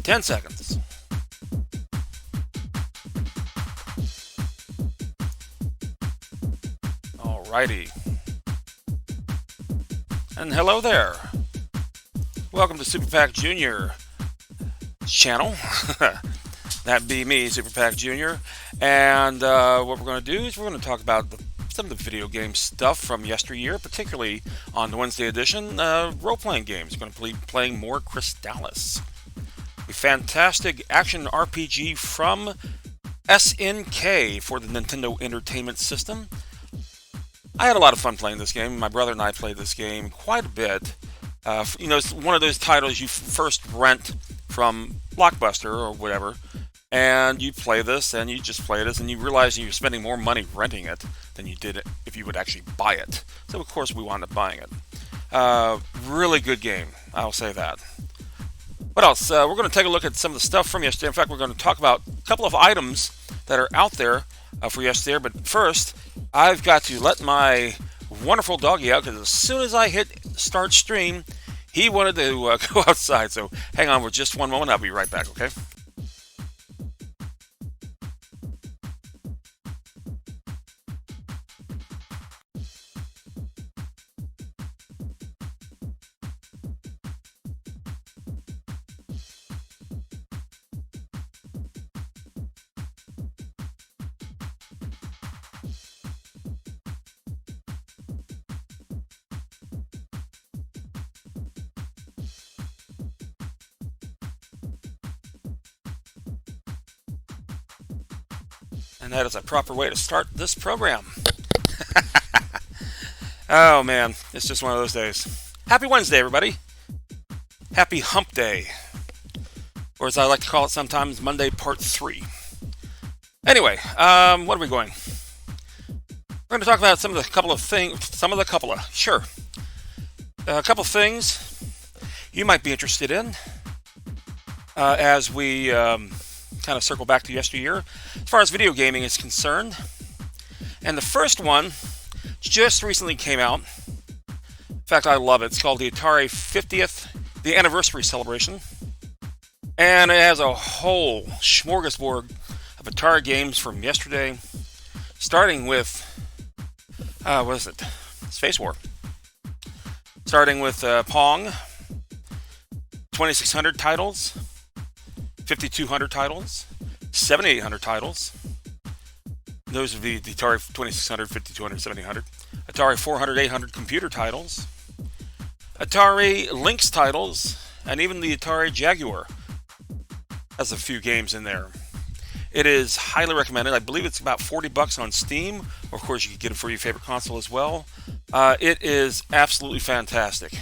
10 seconds. Alrighty. And hello there. Welcome to Super Pack Junior channel. That'd be me, Super Pack Junior. And what we're going to do is we're going to talk about some of the video game stuff from yesteryear, particularly on the Wednesday edition, role-playing games. We're going to be playing more Crystalis, a fantastic action RPG from SNK for the Nintendo Entertainment System. I had a lot of fun playing this game. My brother and I played this game quite a bit. It's one of those titles you first rent from Blockbuster or whatever, and you play this, and you just play this, and you realize you're spending more money renting it than you did if you would actually buy it. So, of course, we wound up buying it. Really good game, I'll say that. What else? We're going to take a look at some of the stuff from yesterday. In fact, we're going to talk about a couple of items that are out there for yesterday. But first, I've got to let my wonderful doggy out, because as soon as I hit start stream, he wanted to go outside. So hang on for just one moment. I'll be right back, okay? And that is a proper way to start this program. Oh man, it's just one of those days. Happy Wednesday, everybody. Happy Hump Day. Or as I like to call it sometimes, Monday Part 3. Anyway, what are we going? We're going to talk about a couple of things you might be interested in as we kind of circle back to yesteryear as far as video gaming is concerned. And the first one just recently came out. In fact, I love it. It's called the Atari 50th, the anniversary celebration. And it has a whole smorgasbord of Atari games from yesterday, starting with, what is it? Space War. Starting with Pong, 2600 titles, 5200 titles, 7800 titles. Those would be the Atari 2600, 5200, 7800. Atari 400, 800 computer titles. Atari Lynx titles, and even the Atari Jaguar has a few games in there. It is highly recommended. I believe it's about $40 on Steam, or of course you can get it for your favorite console as well. It is absolutely fantastic.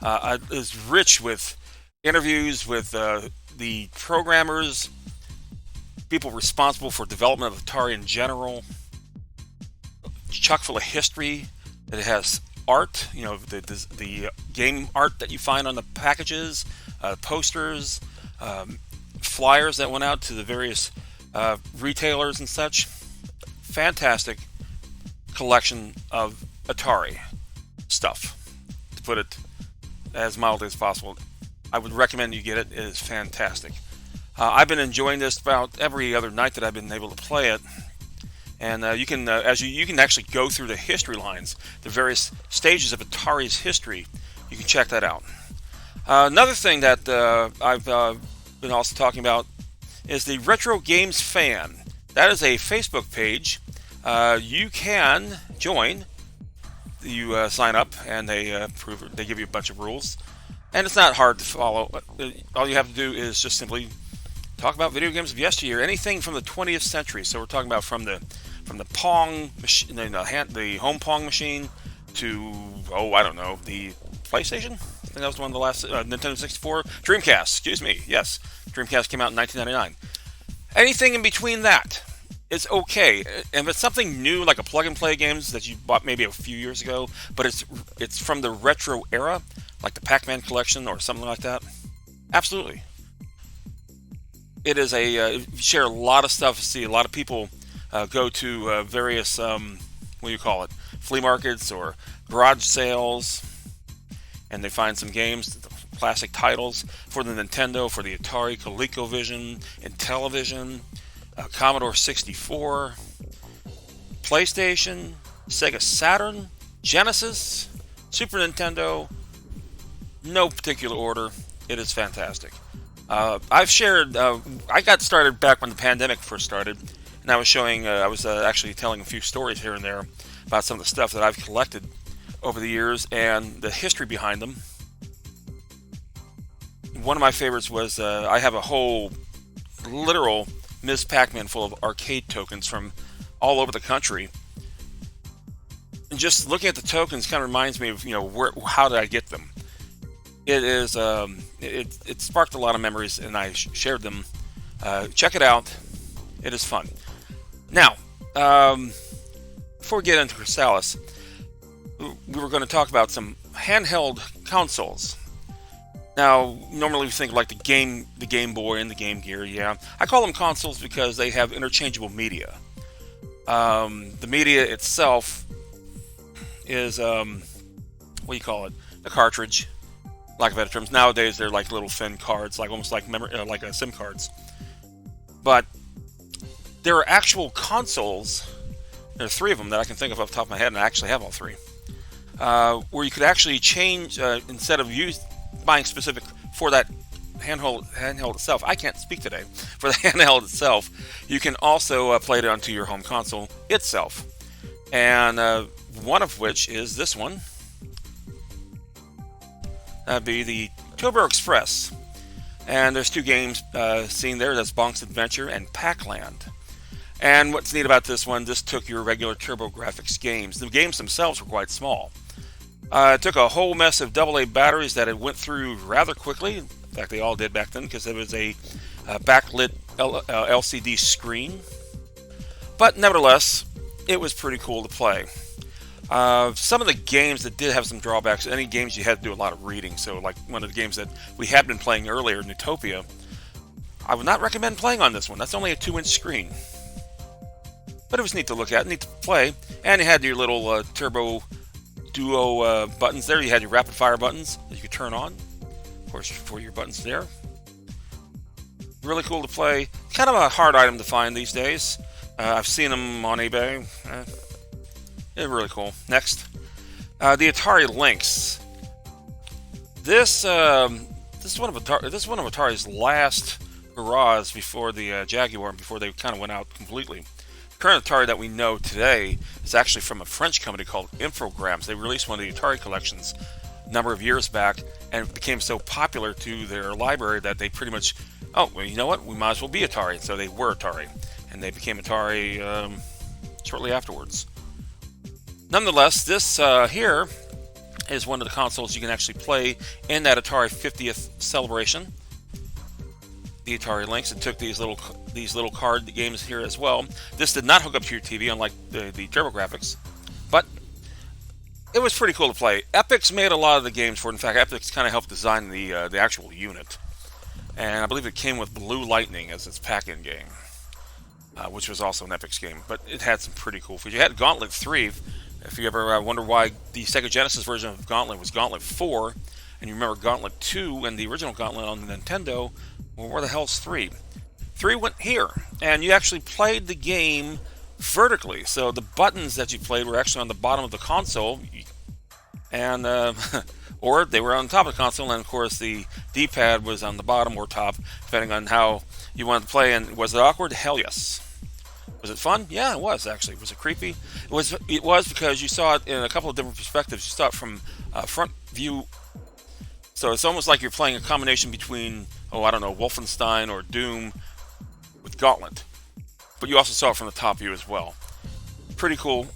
It is rich with interviews with the programmers, people responsible for development of Atari in general. Chock full of history. It has art, the game art that you find on the packages, posters, flyers that went out to the various retailers and such. Fantastic collection of Atari stuff, to put it as mildly as possible. I would recommend you get it. It is fantastic. I've been enjoying this about every other night that I've been able to play it. And you can actually go through the history lines, the various stages of Atari's history. You can check that out. Another thing that I've been also talking about is the Retro Games Fan. That is a Facebook page. You can join. You sign up, and they give you a bunch of rules. And it's not hard to follow. All you have to do is just simply talk about video games of yesteryear, anything from the 20th century. So we're talking about from the Pong machine, the home Pong machine, to the PlayStation. I think that was one of the last Nintendo 64, Dreamcast. Excuse me. Yes, Dreamcast came out in 1999. Anything in between that is okay. And if it's something new, like a plug-and-play games that you bought maybe a few years ago, but it's from the retro era, like the Pac-Man collection or something like that, absolutely. It is you share a lot of stuff. See, a lot of people go to various, flea markets or garage sales, and they find some games, classic titles for the Nintendo, for the Atari, ColecoVision, Intellivision, Commodore 64, PlayStation, Sega Saturn, Genesis, Super Nintendo. No particular order. It is fantastic. I've shared. I got started back when the pandemic first started, and I was showing. I was actually telling a few stories here and there about some of the stuff that I've collected over the years and the history behind them. One of my favorites was I have a whole literal Ms. Pac-Man full of arcade tokens from all over the country. And just looking at the tokens kind of reminds me of, how did I get them? It is it sparked a lot of memories, and I shared them. Check it out. It is fun. Now, before we get into Crystalis, we were going to talk about some handheld consoles. Now, normally we think like the Game Boy and the Game Gear. Yeah, I call them consoles because they have interchangeable media. The media itself is what do you call it? A cartridge, lack of better terms. Nowadays they're like little thin cards, like almost like like SIM cards. But there are actual consoles. There are 3 of them that I can think of off the top of my head, and I actually have all 3. Where you could actually change instead of buying specific for that handheld itself. I can't speak today. For the handheld itself, you can also play it onto your home console itself, and one of which is this one. That'd be the Turbo Express, and there's 2 games seen there. That's Bonk's Adventure and Pac-Land. And what's neat about this one, this took your regular TurboGrafx games. The games themselves were quite small. It took a whole mess of AA batteries that it went through rather quickly. In fact, they all did back then because it was a backlit LCD screen. But nevertheless, it was pretty cool to play. Some of the games that did have some drawbacks, any games you had to do a lot of reading. So like one of the games that we had been playing earlier, Newtopia, I would not recommend playing on this one. That's only a 2-inch screen. But it was neat to look at, neat to play. And you had your little Turbo Duo buttons there. You had your rapid fire buttons that you could turn on. Of course, for your buttons there. Really cool to play. Kind of a hard item to find these days. I've seen them on eBay. They're really cool. Next, the Atari Lynx. This is one of Atari's last hurrahs before the Jaguar, and before they kind of went out completely. The current Atari that we know today is actually from a French company called Infograms. They released one of the Atari collections a number of years back, and it became so popular to their library that they pretty much, oh, well, you know what? We might as well be Atari. And so they were Atari, and they became Atari shortly afterwards. Nonetheless, this here is one of the consoles you can actually play in that Atari 50th celebration. The Atari Lynx. It took these little card games here as well. This did not hook up to your TV, unlike the TurboGrafx, but it was pretty cool to play. Epix made a lot of the games for it. In fact, Epix kind of helped design the actual unit, and I believe it came with Blue Lightning as its pack-in game, which was also an Epix game. But it had some pretty cool features. You had Gauntlet 3. If you ever wonder why the Sega Genesis version of Gauntlet was Gauntlet 4, and you remember Gauntlet 2 and the original Gauntlet on the Nintendo, well, where the hell's 3? 3 went here, and you actually played the game vertically. So the buttons that you played were actually on the bottom of the console, and or they were on top of the console, and of course the D-pad was on the bottom or top, depending on how you wanted to play. And was it awkward? Hell yes. Was it fun? Yeah, it was actually. Was it creepy? It was because you saw it in a couple of different perspectives. You saw it from front view, so it's almost like you're playing a combination between, I don't know, Wolfenstein or Doom with Gauntlet. But you also saw it from the top view as well. Pretty cool.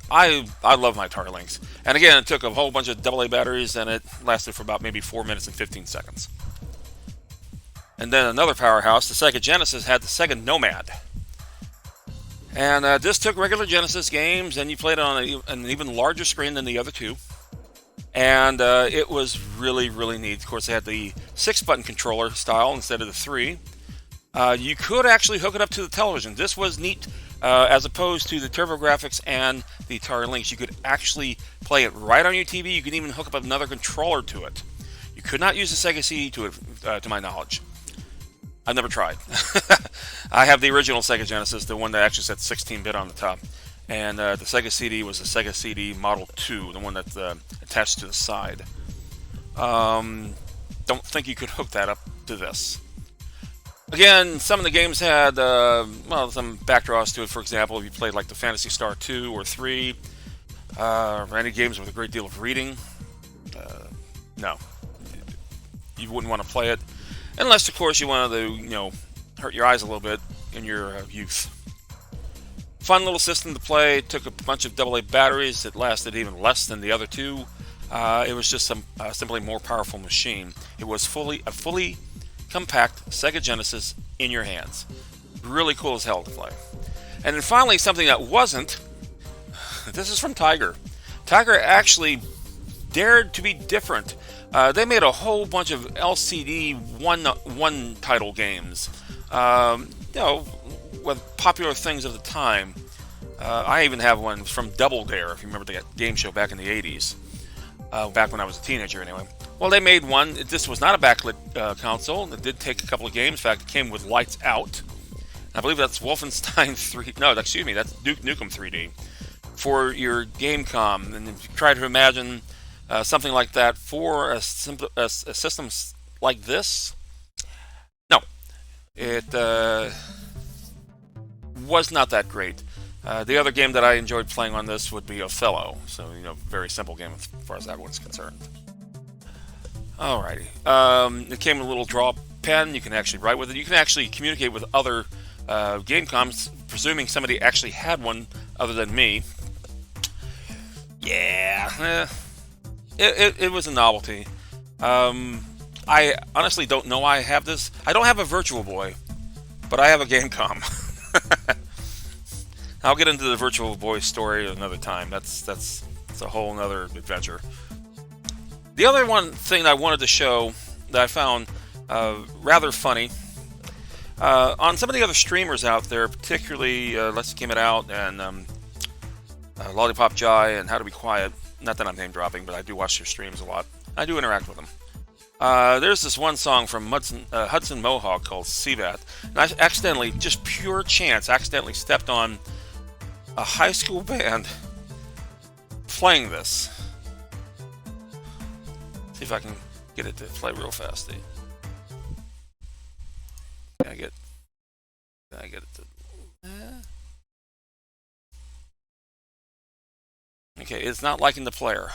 I love my Atari Lynx. And again, it took a whole bunch of AA batteries, and it lasted for about maybe 4 minutes and 15 seconds. And then another powerhouse, the Sega Genesis, had the Sega Nomad. And this took regular Genesis games, and you played it on an even larger screen than the other 2. And it was really, really neat. Of course, they had the 6-button controller style instead of the 3. You could actually hook it up to the television. This was neat, as opposed to the TurboGrafx and the Atari Lynx. You could actually play it right on your TV. You could even hook up another controller to it. could not use the Sega CD to my knowledge. I've never tried. I have the original Sega Genesis, the one that actually said 16-bit on the top. And the Sega CD was the Sega CD Model 2, the one that's attached to the side. Don't think you could hook that up to this. Again, some of the games had some backdraws to it. For example, if you played like the Phantasy Star 2 or 3, or any games with a great deal of reading, no, you wouldn't want to play it, unless, of course, you wanted to, hurt your eyes a little bit in your youth. Fun little system to play. Took a bunch of AA batteries that lasted even less than the other two. It was just simply more powerful machine. It was a fully compact Sega Genesis in your hands. Really cool as hell to play. And then finally, something that wasn't. This is from Tiger. Tiger actually dared to be different. They made a whole bunch of LCD one title games. With popular things of the time. I even have one from Double Dare, if you remember that game show back in the 80s. Back when I was a teenager, anyway. Well, they made one. This was not a backlit console. It did take a couple of games. In fact, it came with lights out. I believe that's Wolfenstein 3. No, excuse me, that's Duke Nukem 3D for your Gamecom. And if you try to imagine something like that for a system like this, no, it was not that great. The other game that I enjoyed playing on this would be Othello. So, very simple game as far as that one's concerned. Alrighty. It came with a little draw pen. You can actually write with it. You can actually communicate with other Gamecoms, presuming somebody actually had one other than me. Yeah. It was a novelty. I honestly don't know why I have this. I don't have a Virtual Boy, but I have a Gamecom. I'll get into the Virtual Boy story another time. That's a whole other adventure. The other one thing I wanted to show that I found rather funny on some of the other streamers out there, particularly Let's Game It Out and Lollipop Jai and How to Be Quiet. Not that I'm name dropping, but I do watch their streams a lot. I do interact with them. There's this one song from Hudson Mohawk called CVAT, and I accidentally, just pure chance, accidentally stepped on a high school band playing this. See if I can get it to play real fast. Can I get it to... Okay, it's not liking the player.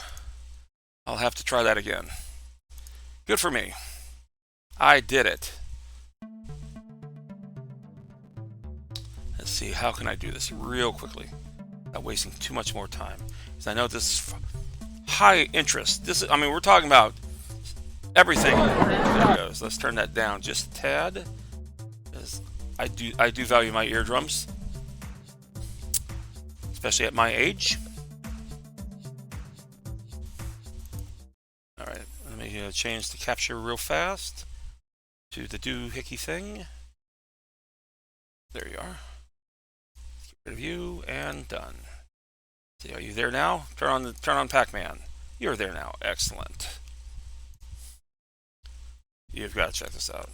I'll have to try that again. Good for me. I did it. Let's see, how can I do this real quickly without wasting too much more time? Because I know this is high interest. We're talking about everything. There it goes. Let's turn that down just a tad. Because I do value my eardrums, especially at my age. All right, let me change the capture real fast to the doohickey thing. There you are. Get rid of you and done. See, are you there now? Turn on Pac-Man. You're there now. Excellent. You've got to check this out.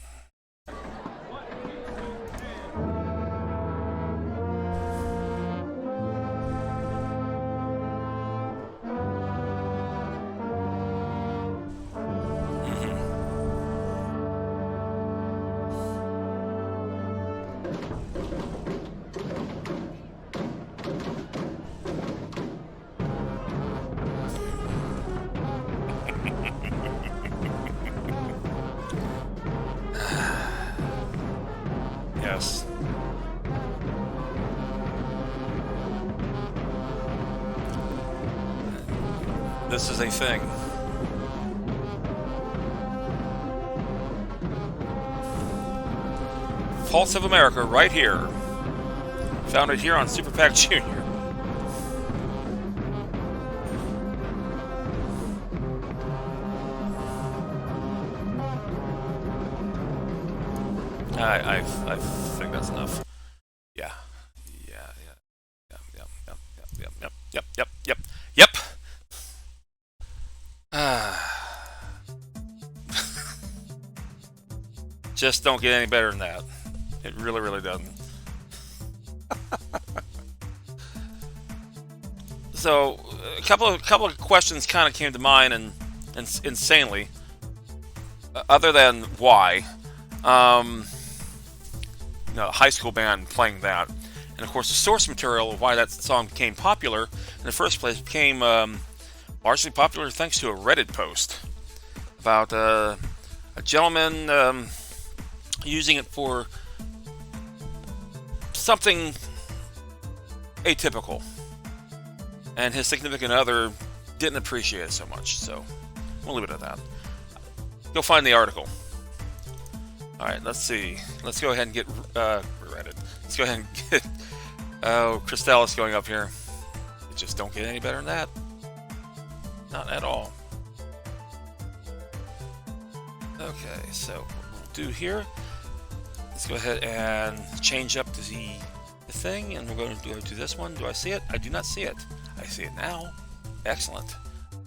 Yes. This is a thing. Pulse of America right here. Found it here on Super Pac Jr. I think that's enough. Yeah. Yep. just don't get any better than that. It really, really doesn't. So, a couple of questions kind of came to mind, and insanely, other than why, high school band playing that, and of course the source material of why that song became popular in the first place became largely popular thanks to a Reddit post about a gentleman using it for something atypical, and his significant other didn't appreciate it so much. So we'll leave it at that. Go find the article. All right, let's see. Let's go ahead and get Reddit. Let's go ahead and get Crystalis going up here. It just don't get any better than that. Not at all. Okay, so what we'll do here, let's go ahead and change up the thing, and we're going to go to this one. Do I see it? I do not see it. I see it now. Excellent.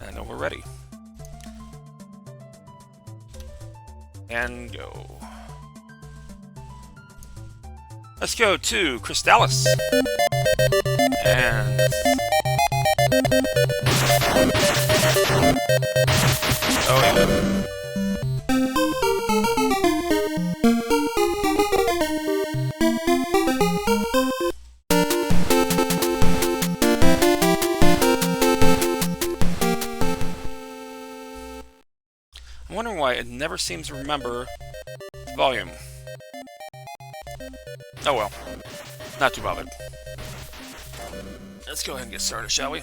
And I know we're ready. And go. Let's go to Crystalis. And oh yeah. I'm wondering why it never seems to remember the volume. Oh well, not too bothered. Let's go ahead and get started, shall we?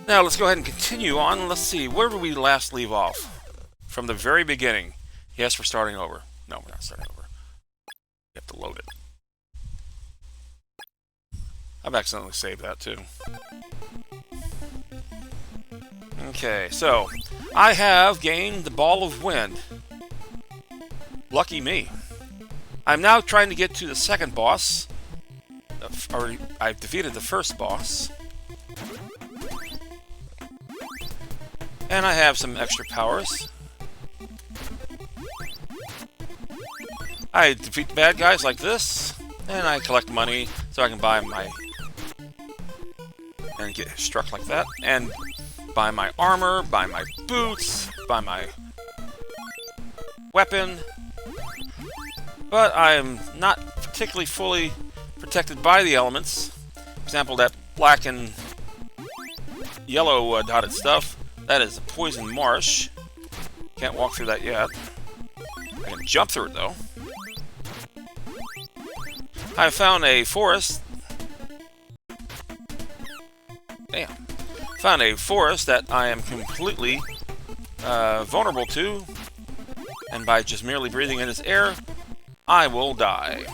Now let's go ahead and continue on. Let's see, where did we last leave off? From the very beginning. Yes, we're starting over. No, we're not starting over. You have to load it. I've accidentally saved that too. Okay, so I have gained the Ball of Wind. Lucky me. I'm now trying to get to the second boss. I've defeated the first boss. And I have some extra powers. I defeat the bad guys like this, and I collect money so I can buy my... and get struck like that, and buy my armor, buy my boots, buy my weapon. But I am not particularly fully protected by the elements. For example, that black and yellow dotted stuff, that is a poison marsh. Can't walk through that yet. I can jump through it though. I found a forest. Damn. Found a forest that I am completely vulnerable to, and by just merely breathing in its air, I will die.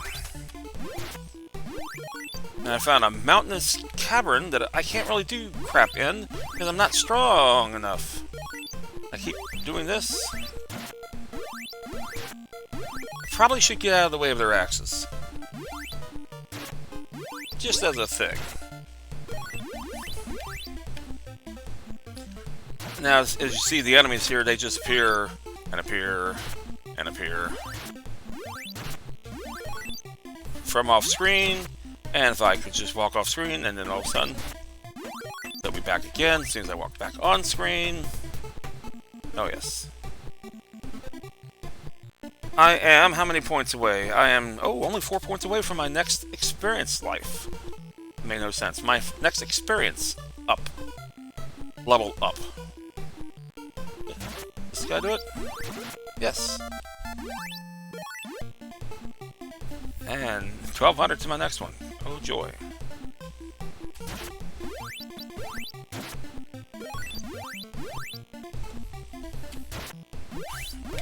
And I found a mountainous cavern that I can't really do crap in because I'm not strong enough. I keep doing this. Probably should get out of the way of their axes. Just as a thing. Now, as you see, the enemies here, they just appear and appear and appear from off screen. And if I could just walk off screen, and then all of a sudden they'll be back again as soon as I walk back on screen. Oh yes. I am how many points away? I am only 4 points away from my next experience life. It made no sense. My next experience up. Level up. This guy do it? Yes. And 1200 to my next one. Oh joy.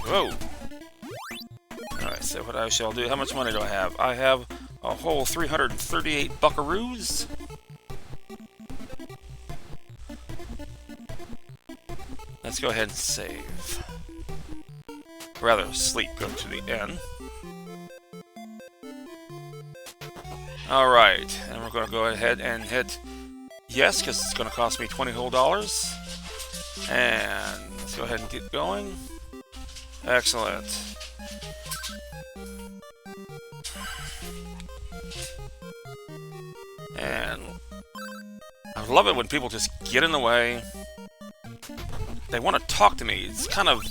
Whoa. Alright, so what I shall do, how much money do I have? I have a whole 338 buckaroos. Let's go ahead and save. Rather, sleep, go to the end. Alright, and we're going to go ahead and hit yes, because it's going to cost me $20 whole. And let's go ahead and get going. Excellent. And I love it when people just get in the way. They want to talk to me. It's kind of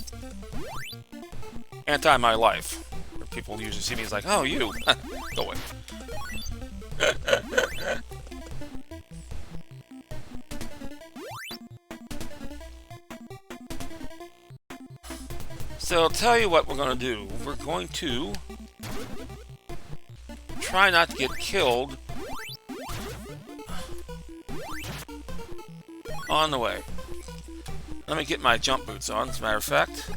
anti my life. People usually see me as like, oh, you. Go away. So I'll tell you what we're going to do. We're going to try not to get killed on the way. Let me get my jump boots on, as a matter of fact.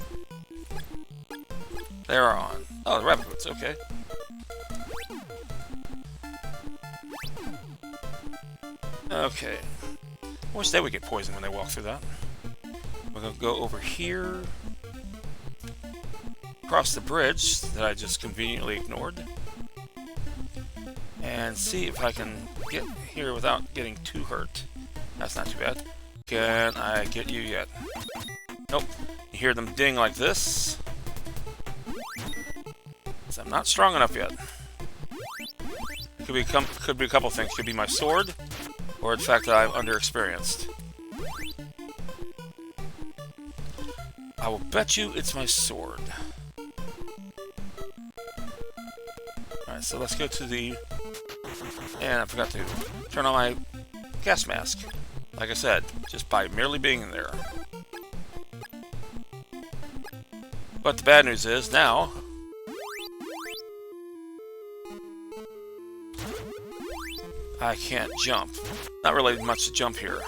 They're on. Oh, the rabbit boots, okay. Okay. I wish they would get poisoned when they walk through that. We're going to go over here. Across the bridge that I just conveniently ignored. And see if I can get here without getting too hurt. That's not too bad. Can I get you yet? Nope. You hear them ding like this. So I'm not strong enough yet. Could be a couple things. Could be my sword, or the fact that I'm underexperienced. I will bet you it's my sword. Alright, so let's go to the... And I forgot to turn on my gas mask. Like I said, just by merely being in there. But the bad news is, now... I can't jump. Not really much to jump here.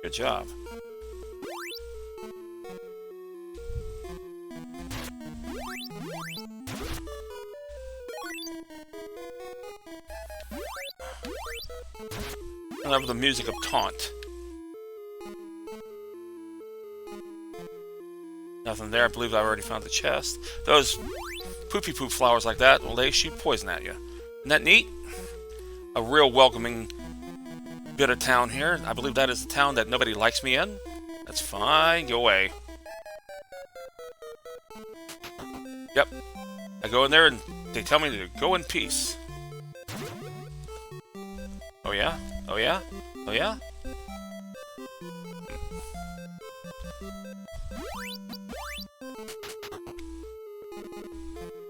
Good job. I love the music of Taunt. Nothing there. I believe I already found the chest. Those poopy poop flowers like that, well, they shoot poison at you. Isn't that neat? A real welcoming bit of town here. I believe that is the town that nobody likes me in. That's fine. Go away. Yep. I go in there and they tell me to go in peace. Oh yeah? Oh yeah? Oh yeah?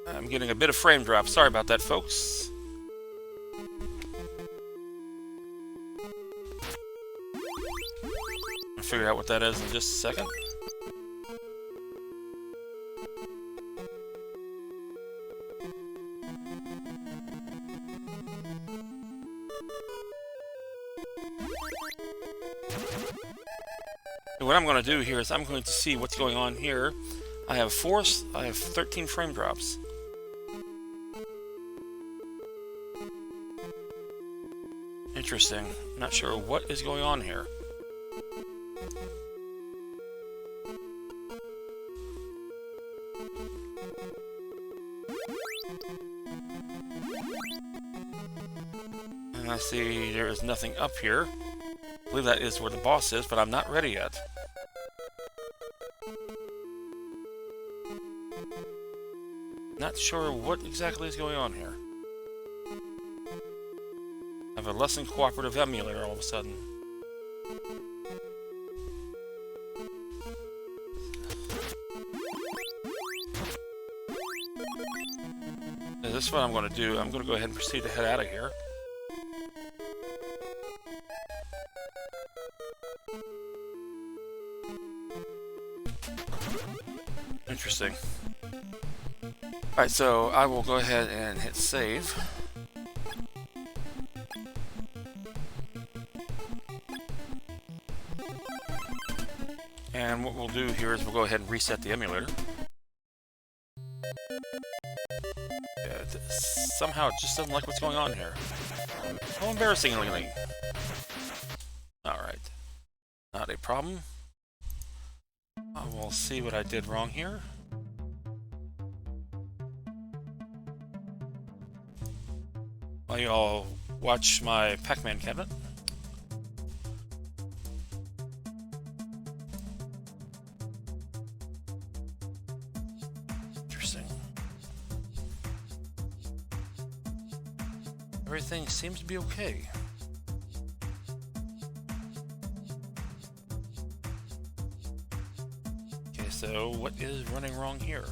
I'm getting a bit of frame drop. Sorry about that, folks. I'll figure out what that is in just a second. What I'm going to do here is I'm going to see what's going on here. I have 13 frame drops. Interesting. Not sure what is going on here. And I see there is nothing up here. I believe that is where the boss is, but I'm not ready yet. Not sure what exactly is going on here. I have a less than cooperative emulator all of a sudden. Now, this is what I'm going to do. I'm going to go ahead and proceed to head out of here. Interesting. Alright, so I will go ahead and hit save. And what we'll do here is we'll go ahead and reset the emulator. Somehow it just doesn't like what's going on here. How embarrassingly. Alright. Not a problem. We'll see what I did wrong here. While you all watch my Pac-Man cabinet. Interesting. Everything seems to be okay. Okay, so what is running wrong here?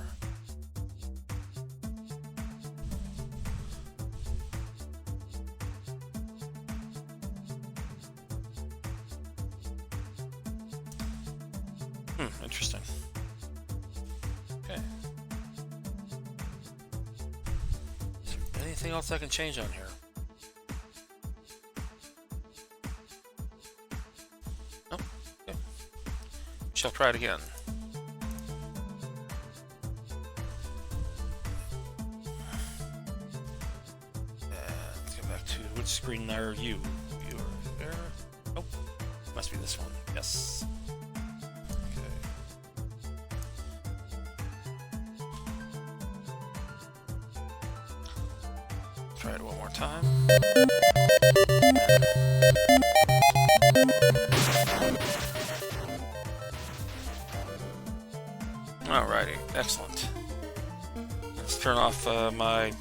Interesting. Okay. Is there anything else I can change on here? Oh, okay. Shall try it again. Let's go back to which screen are you? You are there. Oh, must be this one. Yes. Try it one more time. Alrighty, excellent. Let's turn off my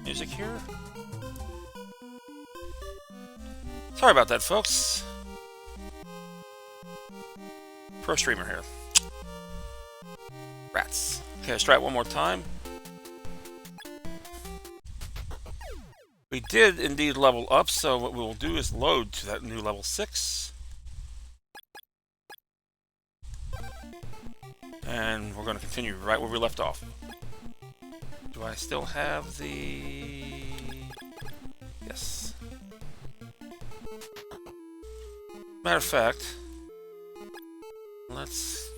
music here. Sorry about that, folks. Pro streamer here. Rats. Okay, let's try it one more time. We did indeed level up, so what we will do is load to that new level 6. And we're going to continue right where we left off. Do I still have the... Yes. Matter of fact, let's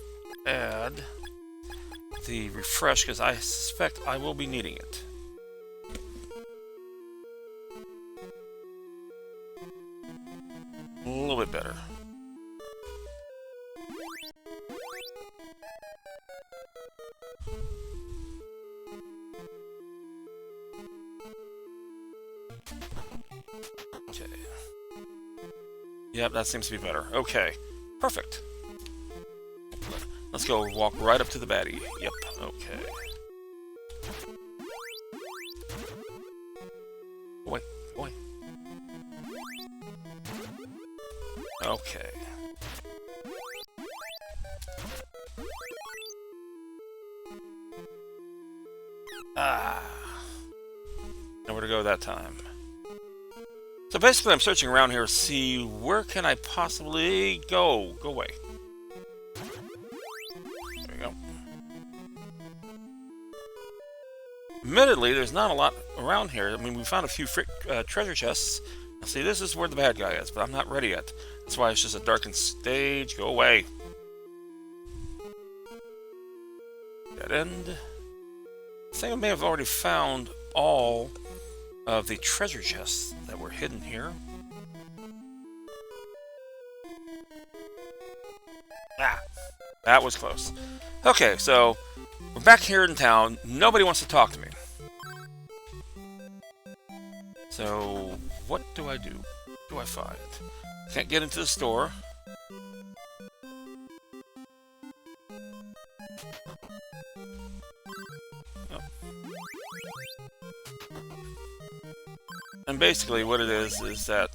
add the refresh, because I suspect I will be needing it. A little bit better. Okay. Yep, that seems to be better. Okay. Perfect. Let's go walk right up to the baddie. Yep, okay. Wait, wait. Okay. Nowhere to go that time. So basically I'm searching around here to see where can I possibly go. Go away. There we go. Admittedly, there's not a lot around here. I mean, we found a few treasure chests. See, this is where the bad guy is, but I'm not ready yet. That's why it's just a darkened stage. Go away. Dead end. I think I may have already found all of the treasure chests that were hidden here. Ah, that was close. Okay, so we're back here in town. Nobody wants to talk to me. So what do I do? What do I find? Can't get into the store. Oh. And basically what it is that...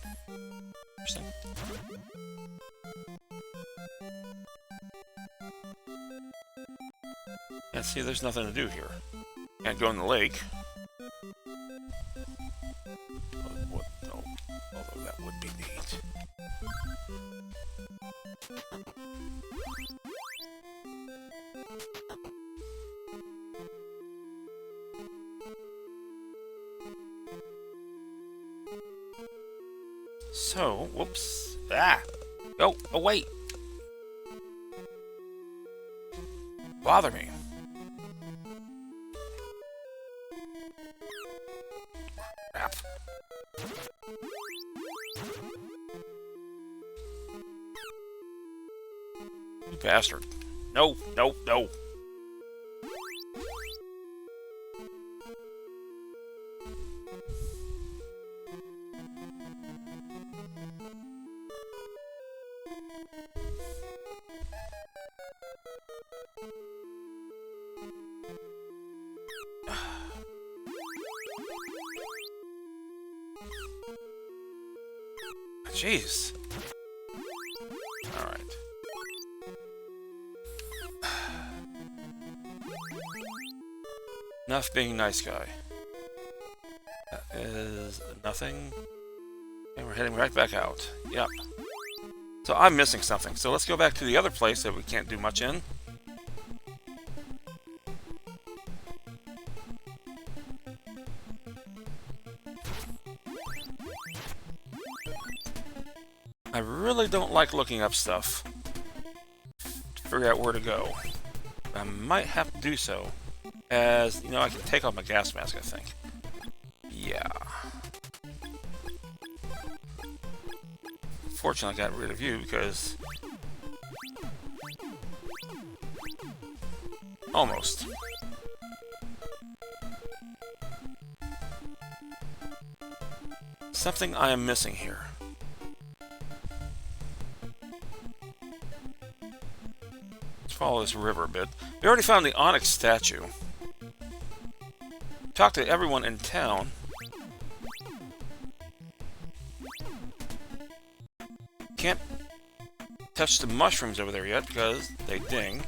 Yeah, see, there's nothing to do here. Can't go in the lake. Although that would be neat. So, whoops. Ah! Oh, wait! Bother me. Crap. You bastard. No, no, no. Jeez. Alright. Enough being nice guy. That is nothing. And we're heading right back out. Yep. So I'm missing something. So let's go back to the other place that we can't do much in. I really don't like looking up stuff to figure out where to go. I might have to do so, as, you know, I can take off my gas mask, I think. Yeah. Fortunately, I got rid of you because... Almost. Something I am missing here. Follow this river a bit. We already found the Onyx statue. Talked to everyone in town. Can't touch the mushrooms over there yet because they ding.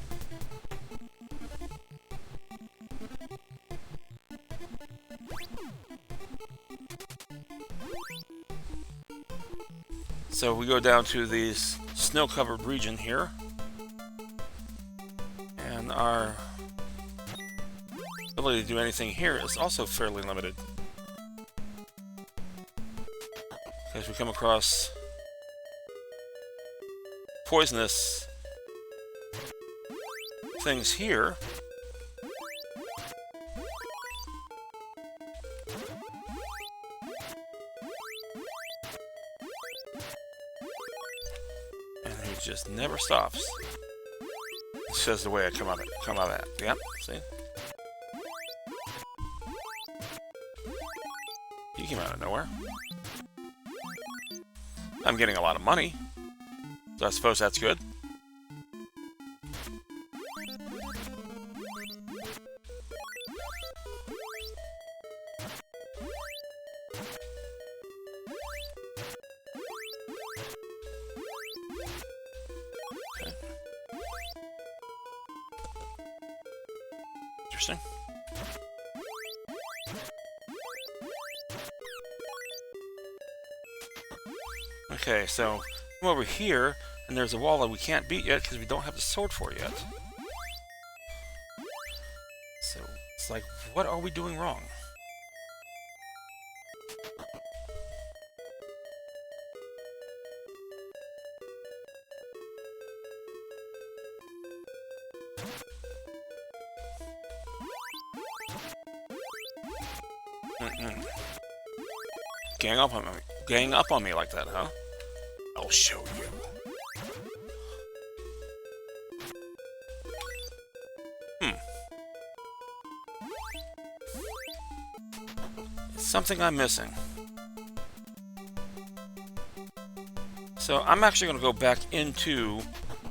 So we go down to this snow-covered region here. And our ability to do anything here is also fairly limited. Because we come across poisonous things here. And he just never stops. Says the way I come out of that. Yep, see? You came out of nowhere. I'm getting a lot of money, so I suppose that's good. Interesting. Okay, so come over here, and there's a wall that we can't beat yet because we don't have the sword for it yet. So it's like, what are we doing wrong? Gang up on me like that, huh? I'll show you. It's something I'm missing. So I'm actually going to go back into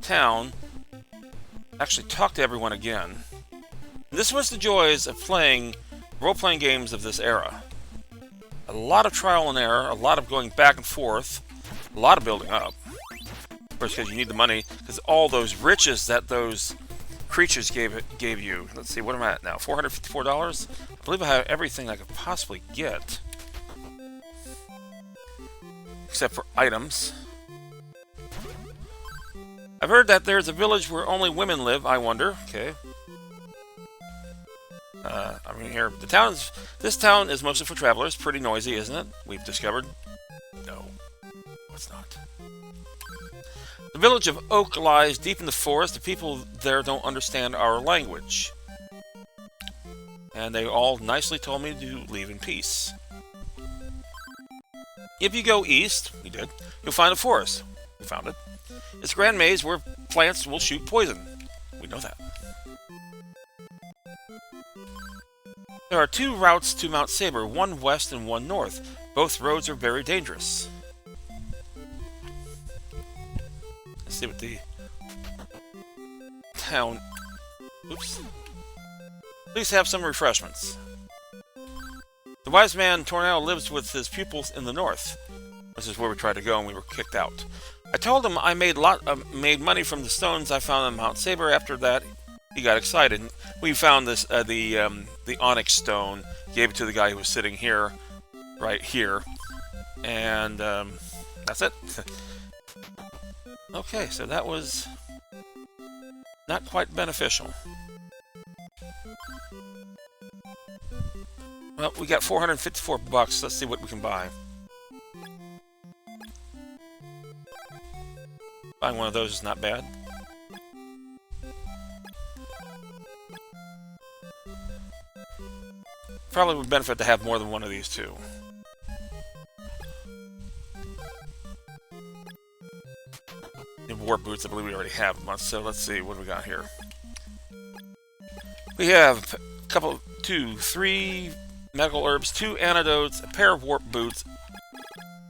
town, actually talk to everyone again. This was the joys of playing role-playing games of this era. A lot of trial and error, a lot of going back and forth, a lot of building up. Of course, because you need the money, because all those riches that those creatures gave you. Let's see, what am I at now? $454? I believe I have everything I could possibly get. Except for items. I've heard that there's a village where only women live, I wonder. Okay. I mean, here, this town is mostly for travelers. Pretty noisy, isn't it? We've discovered. No, it's not. The village of Oak lies deep in the forest. The people there don't understand our language. And they all nicely told me to leave in peace. If you go east, we did, you'll find a forest. We found it. It's a grand maze where plants will shoot poison. We know that. There are two routes to Mount Saber, one west and one north. Both roads are very dangerous. Let's see what the town... Oops. Please have some refreshments. The wise man Tornado lives with his pupils in the north. This is where we tried to go and we were kicked out. I told him I made made money from the stones I found on Mount Saber. After that, he got excited. We found this the onyx stone. Gave it to the guy who was sitting here, right here, and that's it. Okay, so that was not quite beneficial. Well, we got 454 bucks. Let's see what we can buy. Buying one of those is not bad. Probably would benefit to have more than one of these too. And warp boots, I believe we already have them. So let's see what we got here. We have a couple, 2, 3 medical herbs, 2 antidotes, a pair of warp boots.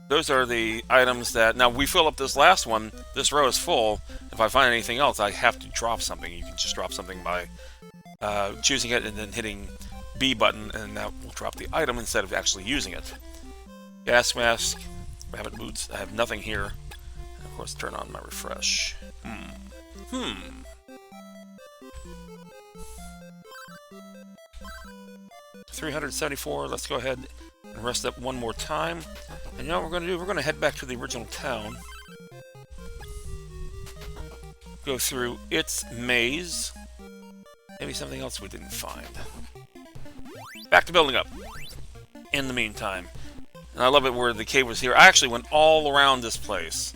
Those are the items that... Now, we fill up this last one. This row is full. If I find anything else, I have to drop something. You can just drop something by choosing it and then hitting B button, and that will drop the item instead of actually using it. Gas mask, rabbit boots. I have nothing here. And of course, turn on my refresh. 374. Let's go ahead and rest up one more time. And you know what we're going to do? We're going to head back to the original town. Go through its maze. Maybe something else we didn't find. Back to building up. In the meantime. And I love it where the cave was here. I actually went all around this place.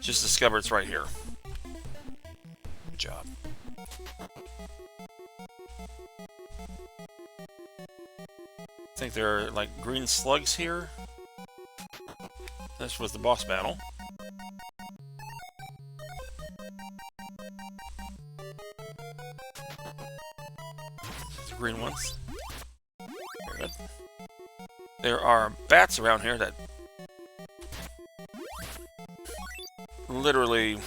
Just discovered it's right here. Good job. I think there are like green slugs here. This was the boss battle. The green ones. Very good. There are bats around here that literally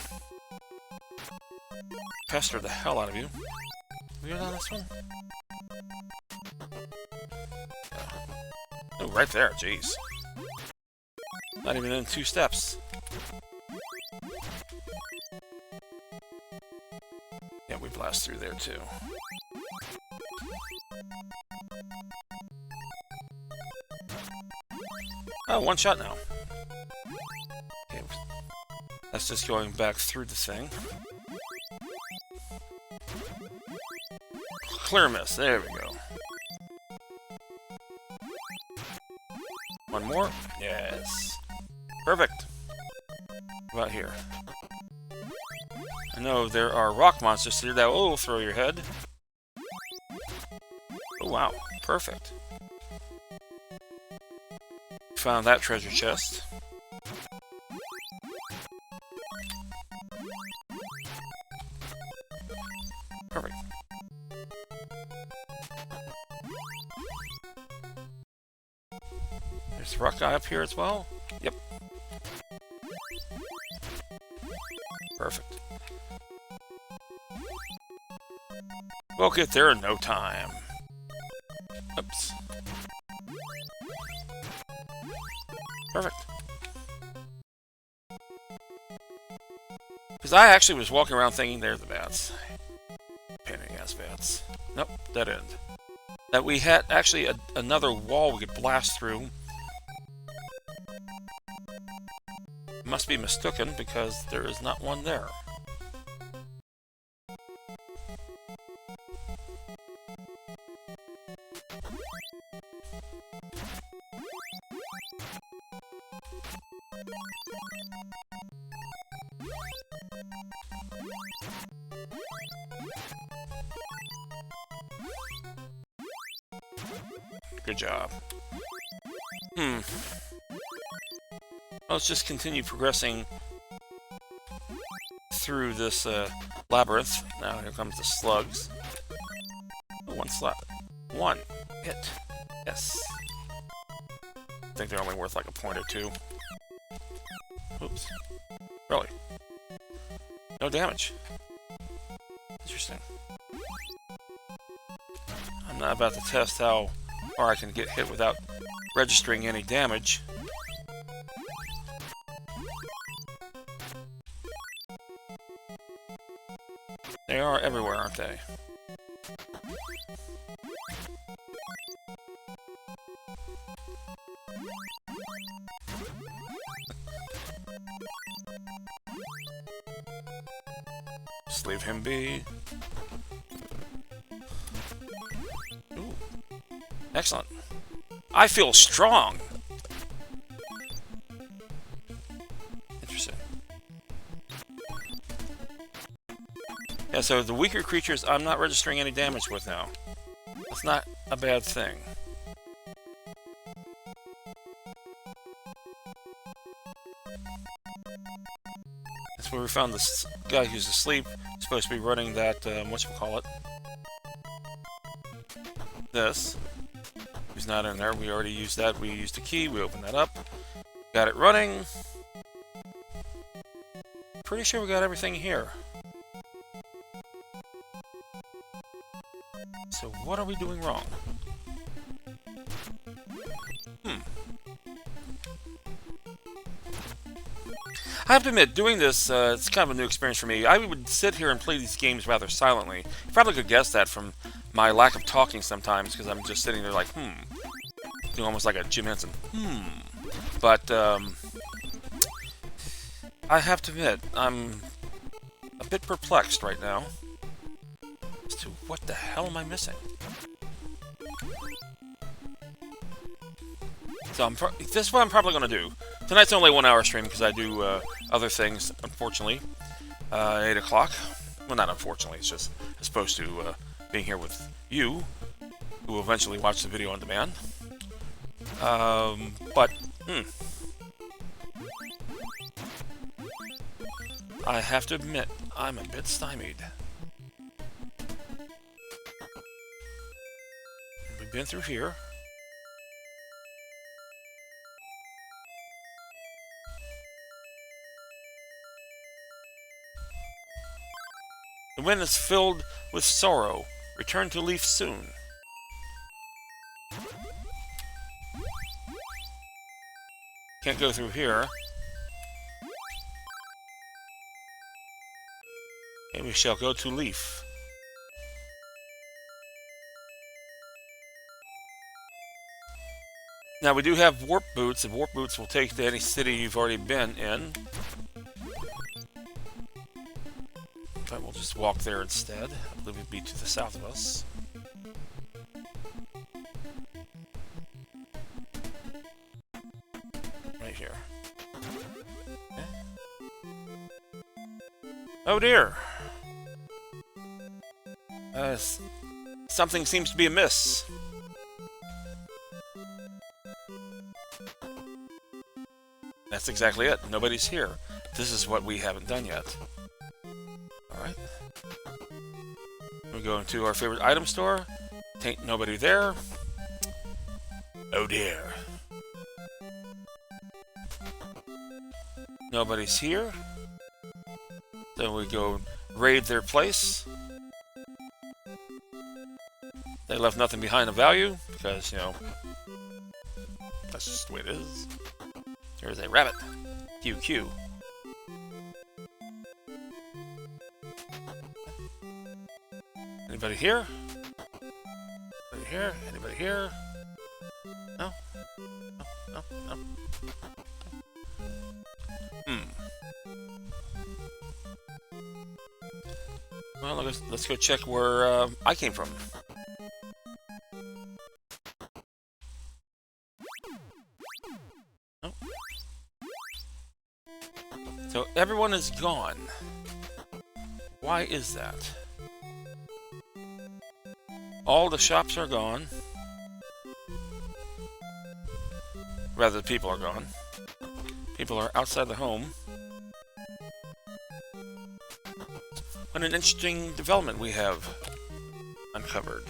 pester the hell out of you. We go down this one? Oh, right there, jeez. Not even in 2 steps. Yeah, we blast through there too. Oh, one shot now. Okay, that's just going back through the thing. Clear miss, there we go. One more? Yes. Perfect. What about here? I know there are rock monsters here that will throw your head. Oh wow, perfect. Found that treasure chest. Perfect. There's a rock guy up here as well? Yep. Perfect. We'll get there in no time. Oops. Perfect. Because I actually was walking around thinking they're the bats. Pain in the ass bats. Nope, dead end. That we had actually another wall we could blast through. Must be mistaken because there is not one there. Good job. Let's just continue progressing through this labyrinth. Now here comes the slugs. Oh, one slot. One hit. Yes. I think they're only worth like a point or 2. Oops. Really? No damage. Interesting. I'm not about to test how far I can get hit without registering any damage. They are everywhere, aren't they? Just leave him be. Ooh. Excellent. I feel strong. Interesting. Yeah, so the weaker creatures I'm not registering any damage with now. That's not a bad thing. That's where we found this guy who's asleep. Supposed to be running that, whatchamacallit. This. Who's not in there. We already used that. We used the key. We opened that up. Got it running. Pretty sure we got everything here. So what are we doing wrong? I have to admit, doing this, it's kind of a new experience for me. I would sit here and play these games rather silently. You probably could guess that from my lack of talking sometimes, because I'm just sitting there like, doing almost like a Jim Henson, But, I have to admit, I'm a bit perplexed right now as to what the hell am I missing. So this is what I'm probably going to do. Tonight's only a 1 hour stream because I do other things, unfortunately. 8 o'clock. Well, not unfortunately, it's just as opposed to being here with you, who will eventually watch the video on demand. I have to admit, I'm a bit stymied. We've been through here. The wind is filled with sorrow. Return to Leaf soon. Can't go through here. And we shall go to Leaf. Now we do have warp boots, and warp boots will take you to any city you've already been in. But we'll just walk there instead. I believe it'd be to the south of us. Right here. Okay. Oh dear! Something seems to be amiss. That's exactly it. Nobody's here. This is what we haven't done yet. Alright. We go into our favorite item store. Ain't nobody there. Oh dear. Nobody's here. Then we go raid their place. They left nothing behind of value, because, you know, that's just the way it is. There's a rabbit. QQ. Anybody here? Anybody here? Anybody here? No? No? No? No? Well, let's go check where I came from. Oh. So everyone is gone. Why is that? All the shops are gone. Rather, the people are gone. People are outside the home. What an interesting development we have uncovered.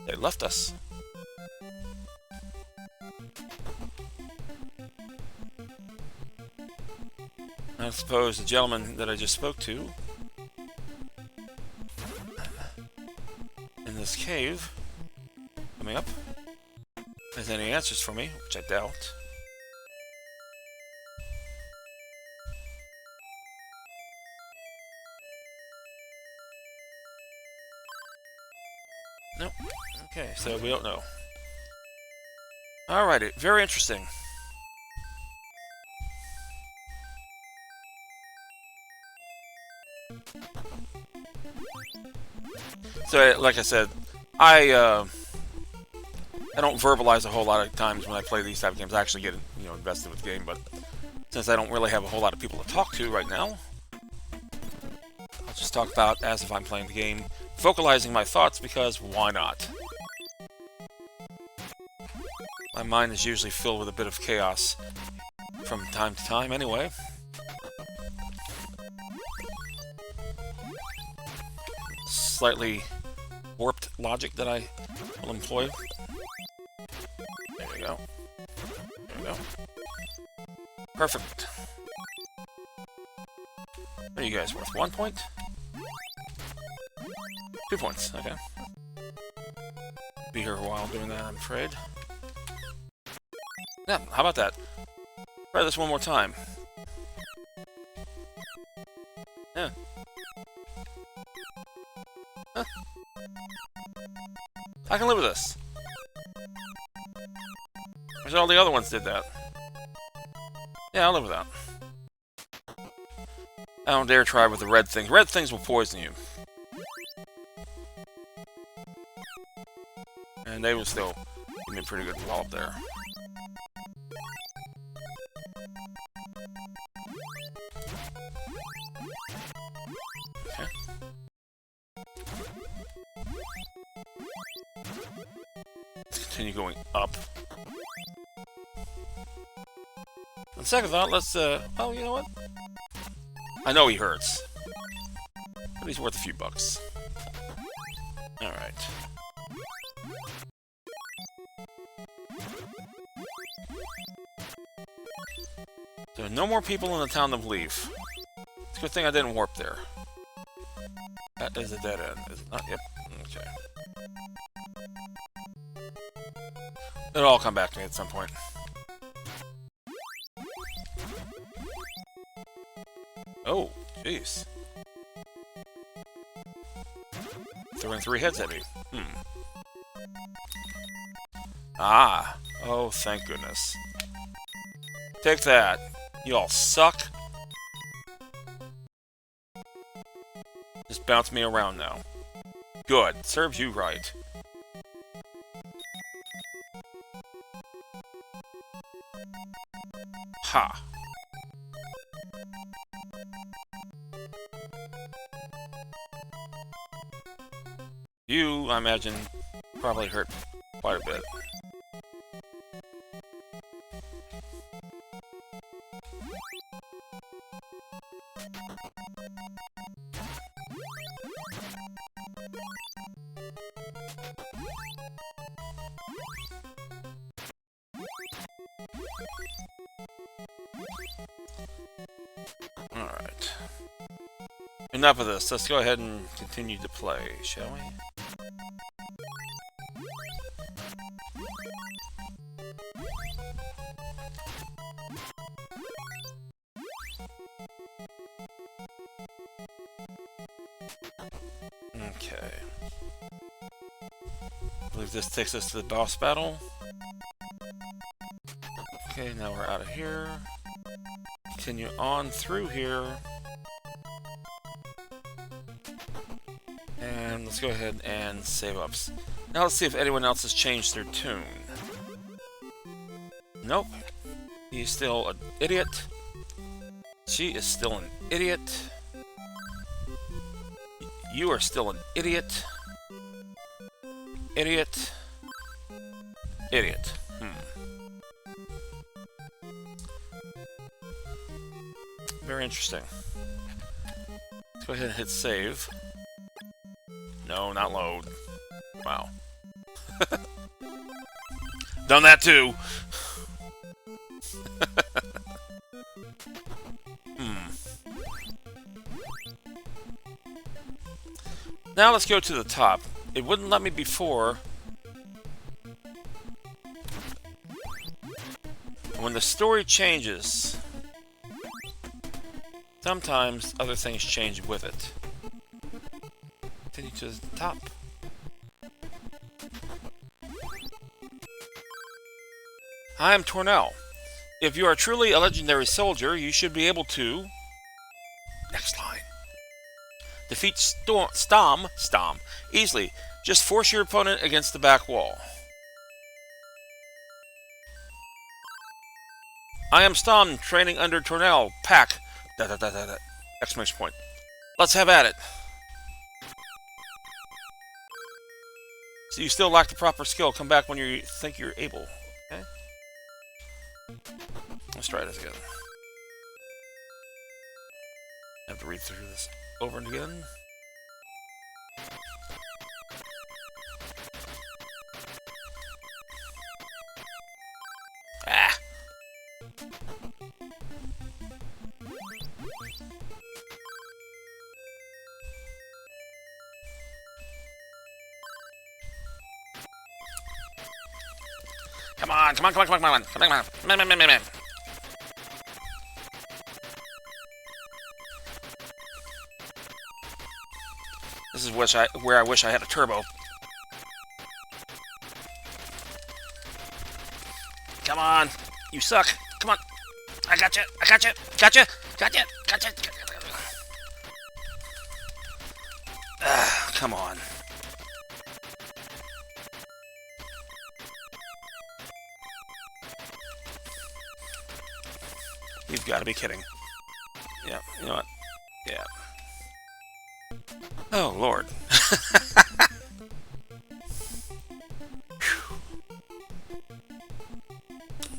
They left us. I suppose the gentleman that I just spoke to in this cave, coming up, has any answers for me, which I doubt. Nope. Okay, so we don't know. Alrighty, very interesting. So, like I said, I don't verbalize a whole lot of times when I play these type of games. I actually get, invested with the game, but since I don't really have a whole lot of people to talk to right now, I'll just talk about as if I'm playing the game, vocalizing my thoughts, because why not? My mind is usually filled with a bit of chaos from time to time, anyway. Slightly warped logic that I will employ. There we go. There we go. Perfect. What are you guys worth? 1 point? 2 points, okay. Be here a while doing that, I'm afraid. Yeah, how about that? Try this one more time. Yeah. Huh. I can live with this. Wish all the other ones did that. Yeah, I'll live with that. I don't dare try with the red things. Red things will poison you. And they will still give me a pretty good wallop there. Okay. Let's continue going up. On second thought, let's, oh, you know what? I know he hurts. But he's worth a few bucks. Alright. So, no more people in the town of Leaf. It's a good thing I didn't warp there. That is a dead end, is it not? Yep. Okay. It'll all come back to me at some point. Oh, jeez. Throwing 3 heads at me. Ah. Oh, thank goodness. Take that. You all suck. Just bounce me around now. Good. Serves you right. Ha. You, I imagine, probably hurt quite a bit. Alright. Enough of this. Let's go ahead and continue to play, shall we? Okay. I believe this takes us to the boss battle. Okay, now we're out of here. Continue on through here. And let's go ahead and save ups. Now let's see if anyone else has changed their tune. Nope. He's still an idiot. She is still an idiot. You are still an idiot. Idiot. Idiot. Very interesting. Let's go ahead and hit save. No, not load. Wow. Done that too. Now let's go to the top. It wouldn't let me before. When the story changes, sometimes other things change with it. Continue to the top. I am Tornell. If you are truly a legendary soldier, you should be able to... Next line. Defeat Stom easily. Just force your opponent against the back wall. I am Stom, training under Tornell. Pack. ... Exclamation point. Let's have at it. So you still lack the proper skill. Come back when you think you're able. Okay? Let's try this again. I have to read through this over and again. Ah! Come on, come on, come on, come on, come on, come on, come on, come on. This is where I wish I had a turbo. Come on, you suck. Come on, I gotcha, I gotcha, gotcha, gotcha, gotcha. Come on. You've got to be kidding. Yeah, you know what? Yeah. Oh, Lord.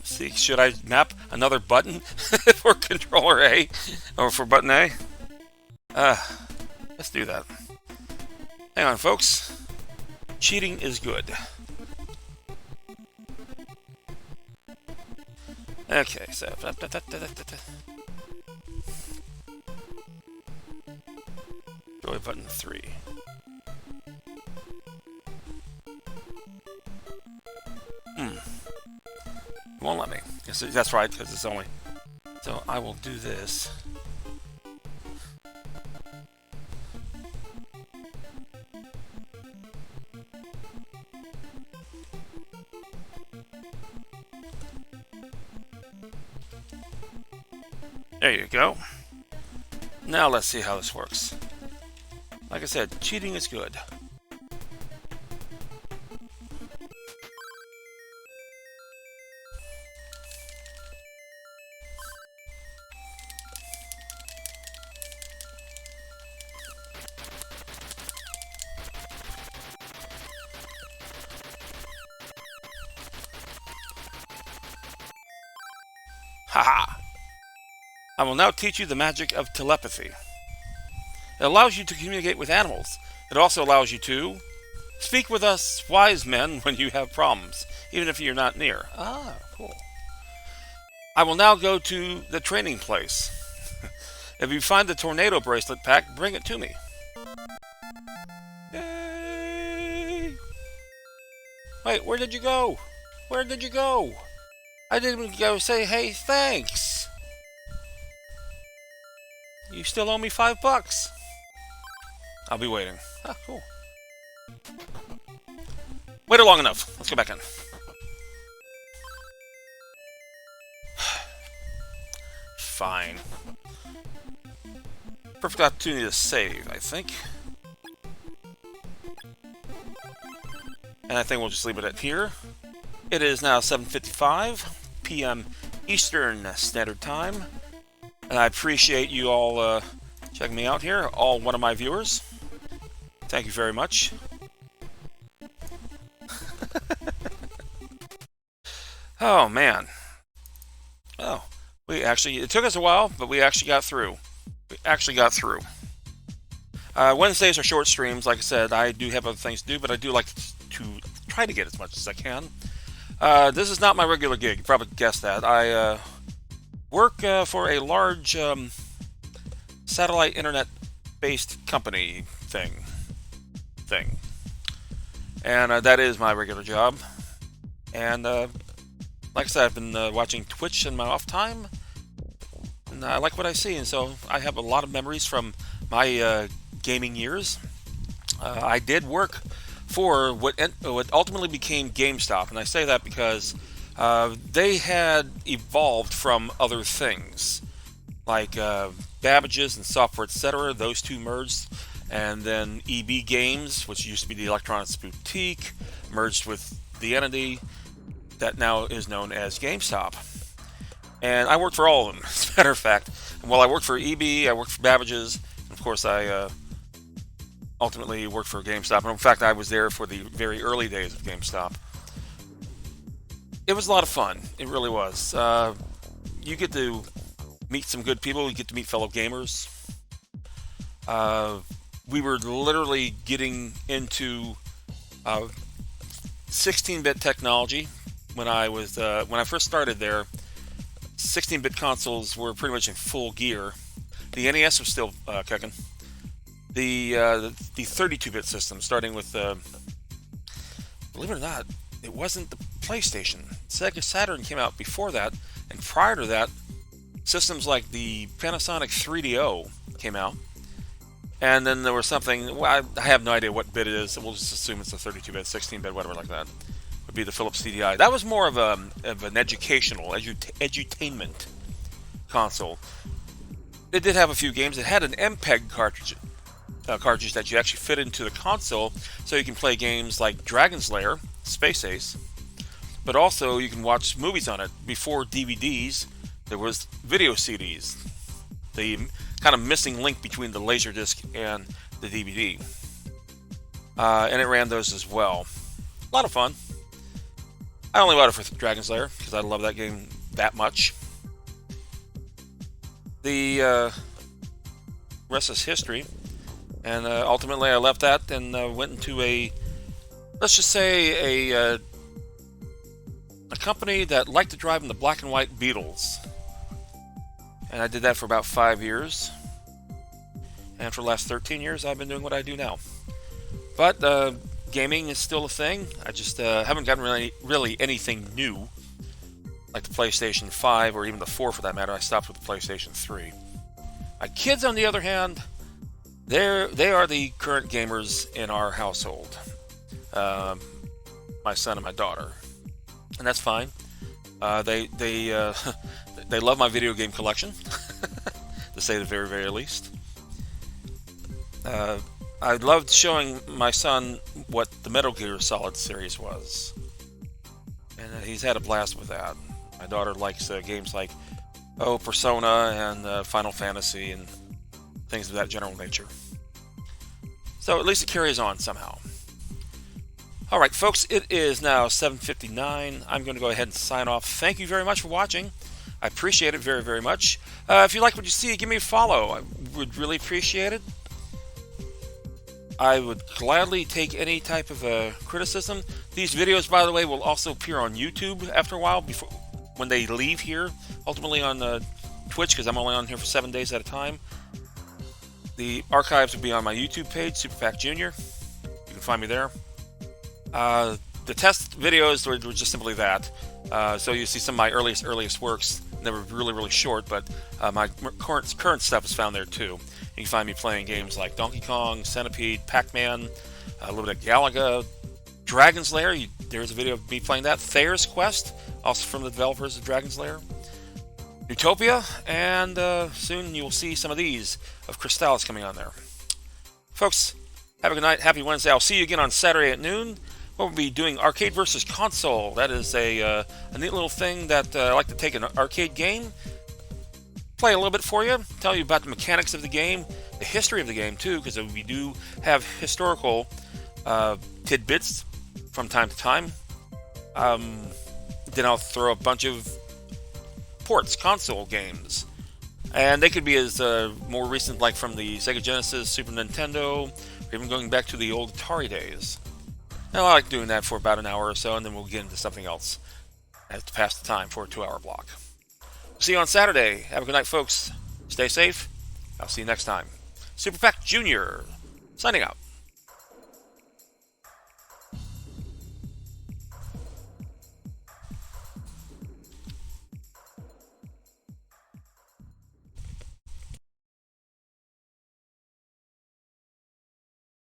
See, should I map another button for controller A? Or for button A? Let's do that. Hang on, folks. Cheating is good. Okay, so... Joy button 3. It won't let me. That's right, because it's only... So I will do this. There you go. Now let's see how this works. Like I said, cheating is good. Haha! I will now teach you the magic of telepathy. It allows you to communicate with animals. It also allows you to speak with us wise men when you have problems, even if you're not near. Ah, cool. I will now go to the training place. If you find the tornado bracelet pack, bring it to me. Yay! Wait, where did you go? Where did you go? I didn't even go say, hey, thanks. You still owe me $5. I'll be waiting. Ah, cool. Waited long enough. Let's go back in. Fine. Perfect opportunity to save, I think. And I think we'll just leave it at here. It is now 7:55 p.m. Eastern Standard Time. And I appreciate you all checking me out here, all one of my viewers. Thank you very much. Oh, man. Oh, it took us a while, but we actually got through. Wednesdays are short streams. Like I said, I do have other things to do, but I do like to try to get as much as I can. This is not my regular gig. You probably guessed that. I work for a large satellite internet-based company thing. And that is my regular job. And like I said, I've been watching Twitch in my off time, and I like what I see, and so I have a lot of memories from my gaming years. I did work for what ultimately became GameStop, and I say that because They had evolved from other things, like Babbage's and Software Etc. Those two merged, and then EB Games, which used to be the Electronics Boutique, merged with the entity that now is known as GameStop. And I worked for all of them, as a matter of fact. And while I worked for EB, I worked for Babbage's, and of course I ultimately worked for GameStop. And in fact, I was there for the very early days of GameStop. It was a lot of fun. It really was. You get to meet some good people. You get to meet fellow gamers. We were literally getting into 16-bit technology when I first started there. 16-bit consoles were pretty much in full gear. The NES was still kicking. The 32-bit system, starting with, believe it or not, it wasn't the PlayStation. Sega Saturn came out before that, and prior to that, systems like the Panasonic 3DO came out. And then there was something, well, I have no idea what bit it is, so we'll just assume it's a 32-bit, 16-bit, whatever like that. Would be the Philips CDI. That was more of an educational, edutainment console. It did have a few games. It had an MPEG cartridge that you actually fit into the console, so you can play games like Dragon's Lair, Space Ace, but also you can watch movies on it. Before DVDs, there was video CDs, the kind of missing link between the Laserdisc and the DVD. And it ran those as well. A lot of fun. I only bought it for Dragon's Lair because I love that game that much. The rest is history. And ultimately I left that and went into let's just say a company that liked to drive in the black and white Beetles. And I did that for about 5 years. And for the last 13 years, I've been doing what I do now. But gaming is still a thing. I just haven't gotten really anything new, like the PlayStation 5 or even the 4 for that matter. I stopped with the PlayStation 3. My kids, on the other hand, they are the current gamers in our household. My son and my daughter, and that's fine. They love my video game collection, to say the very, very least. I loved showing my son what the Metal Gear Solid series was, and he's had a blast with that. My daughter likes games like Persona and Final Fantasy and things of that general nature. So at least it carries on somehow. All right, folks, it is now 7:59. I'm going to go ahead and sign off. Thank you very much for watching. I appreciate it very, very much. If you like what you see, give me a follow. I would really appreciate it. I would gladly take any type of criticism. These videos, by the way, will also appear on YouTube after a while, when they leave here, ultimately on Twitch, because I'm only on here for 7 days at a time. The archives will be on my YouTube page, SuperFact Jr. You can find me there. The test videos were just simply that. So you see some of my earliest works. They were really, really short, but my current stuff is found there too. You can find me playing games like Donkey Kong, Centipede, Pac-Man, a little bit of Galaga, Dragon's Lair. There's a video of me playing that. Thayer's Quest, also from the developers of Dragon's Lair. Utopia, and soon you will see some of these of Crystalis coming on there. Folks, have a good night. Happy Wednesday. I'll see you again on Saturday at noon. We'll be doing arcade versus console. That is a neat little thing that I like to take an arcade game, play a little bit for you, tell you about the mechanics of the game, the history of the game too, because we do have historical tidbits from time to time. Then I'll throw a bunch of ports, console games, and they could be as more recent, like from the Sega Genesis, Super Nintendo, or even going back to the old Atari days. And I like doing that for about an hour or so, and then we'll get into something else to pass the time for a 2-hour block. See you on Saturday. Have a good night, folks. Stay safe. I'll see you next time. SuperFact Jr. signing out.